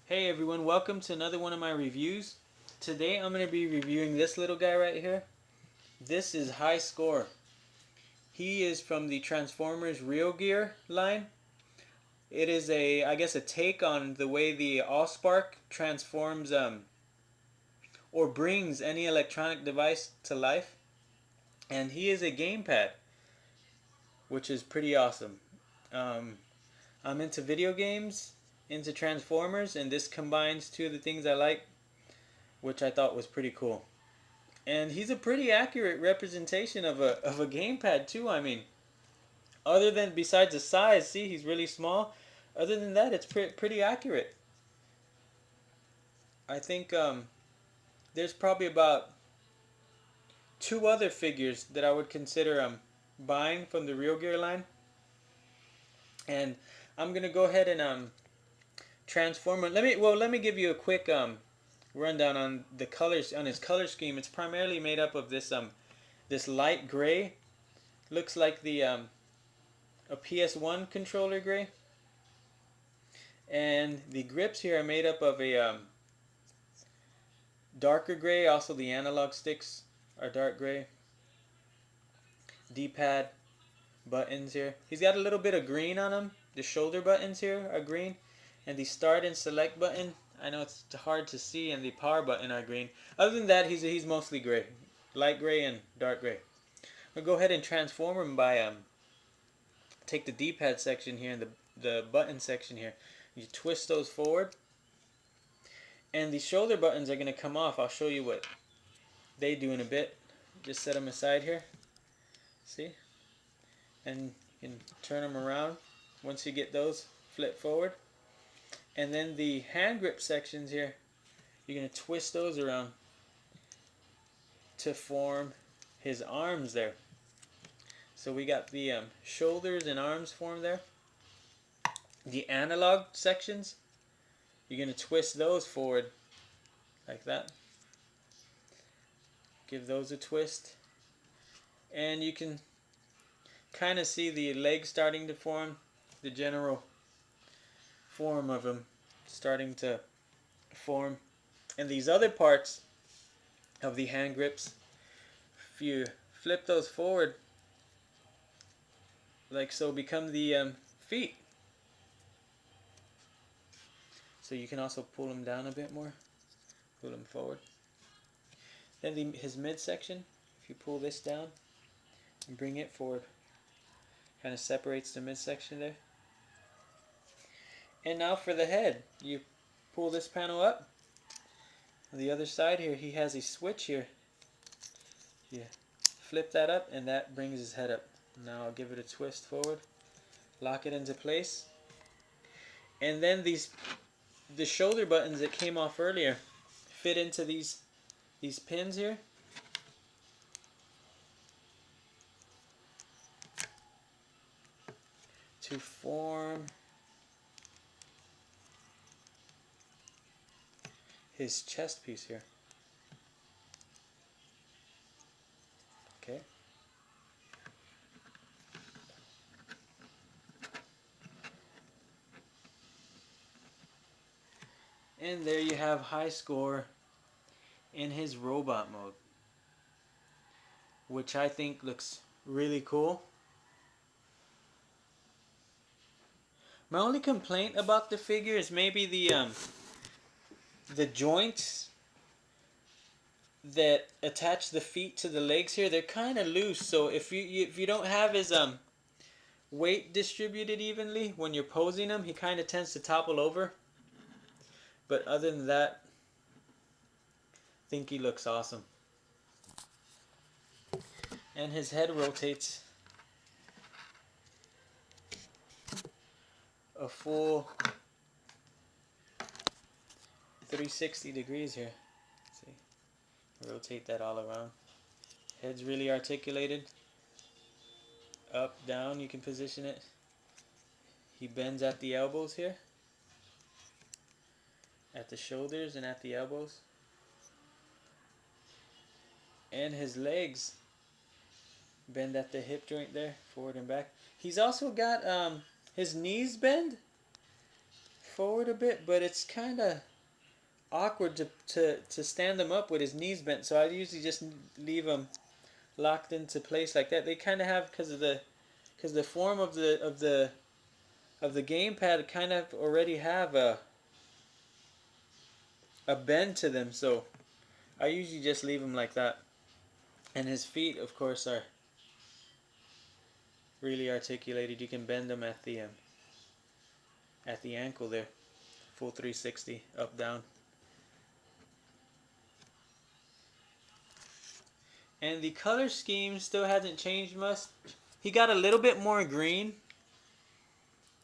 Hey everyone, welcome to another one of my reviews. Today I'm going to be reviewing this little guy right here. This is High Score. He is from the Transformers Real Gear line. It is I guess a take on the way the Allspark transforms or brings any electronic device to life. And he is a gamepad, which is pretty awesome. Um, I'm into video games, into Transformers, and this combines two of the things I like, which I thought was pretty cool. And he's a pretty accurate representation of a gamepad too. I mean, other than besides the size, see, he's really small. Other than that, it's pretty accurate. I think there's probably about two other figures that I would consider buying from the Real Gear line, and I'm gonna go ahead and transform it. Let me give you a quick rundown on the colors on his color scheme. It's primarily made up of this light gray. Looks like the a PS1 controller gray. And the grips here are made up of a darker gray. Also, the analog sticks are dark gray. D-pad buttons here. He's got a little bit of green on them. The shoulder buttons here are green. And the start and select button, I know it's hard to see, and the power button are green. Other than that, he's mostly gray. Light gray and dark gray. I'll go ahead and transform him by take the D-pad section here and the button section here. You twist those forward, and the shoulder buttons are going to come off. I'll show you what they do in a bit. Just set them aside here. See? And you can turn them around once you get those. Flip forward. And then the hand grip sections here, you're going to twist those around to form his arms there. So we got the shoulders and arms formed there. The analog sections, you're going to twist those forward like that. Give those a twist. And you can kind of see the legs starting to form, the general form of them starting to form. And these other parts of the hand grips, if you flip those forward like so, become the feet. So you can also pull them down a bit more, pull them forward. Then his midsection, if you pull this down and bring it forward, kind of separates the midsection there. And now for the head, you pull this panel up. On the other side here, he has a switch here. You flip that up, and that brings his head up. Now I'll give it a twist forward, lock it into place, and then the shoulder buttons that came off earlier fit into these pins here. To form his chest piece here. Okay. And there you have High Score in his robot mode, which I think looks really cool. My only complaint about the figure is maybe the joints that attach the feet to the legs here. They're kind of loose, so if you don't have his weight distributed evenly when you're posing him, he kind of tends to topple over. But other than that, I think he looks awesome. And his head rotates a full 360 degrees here. See? Rotate that all around. Head's really articulated. Up, down, you can position it. He bends at the elbows here. At the shoulders and at the elbows. And his legs bend at the hip joint there, forward and back. He's also got his knees bend forward a bit, but it's kind of awkward to stand him up with his knees bent. So I usually just leave him locked into place like that. They kind of have, because the form of the gamepad kind of already have a bend to them. So I usually just leave him like that. And his feet, of course, are really articulated. You can bend them at the ankle there, full 360 up down. And the color scheme still hasn't changed much. He got a little bit more green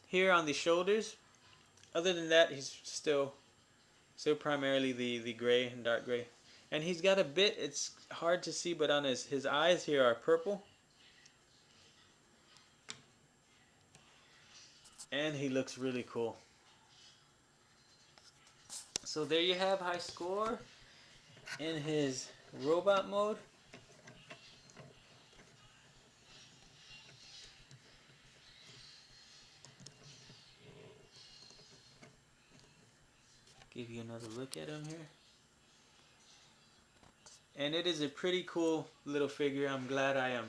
here on the shoulders. Other than that, he's still primarily the gray and dark gray. And he's got a bit, it's hard to see, but on his eyes here are purple. And he looks really cool. So there you have High Score in his robot mode. Give you another look at him here. And it is a pretty cool little figure. I'm glad I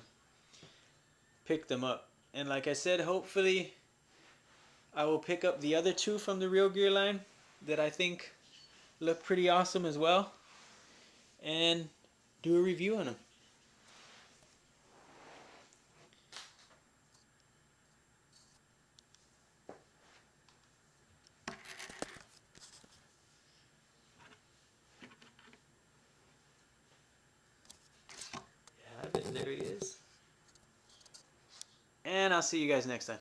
picked them up. And like I said, hopefully I will pick up the other two from the Real Gear line that I think look pretty awesome as well, and do a review on them. There he is. And I'll see you guys next time.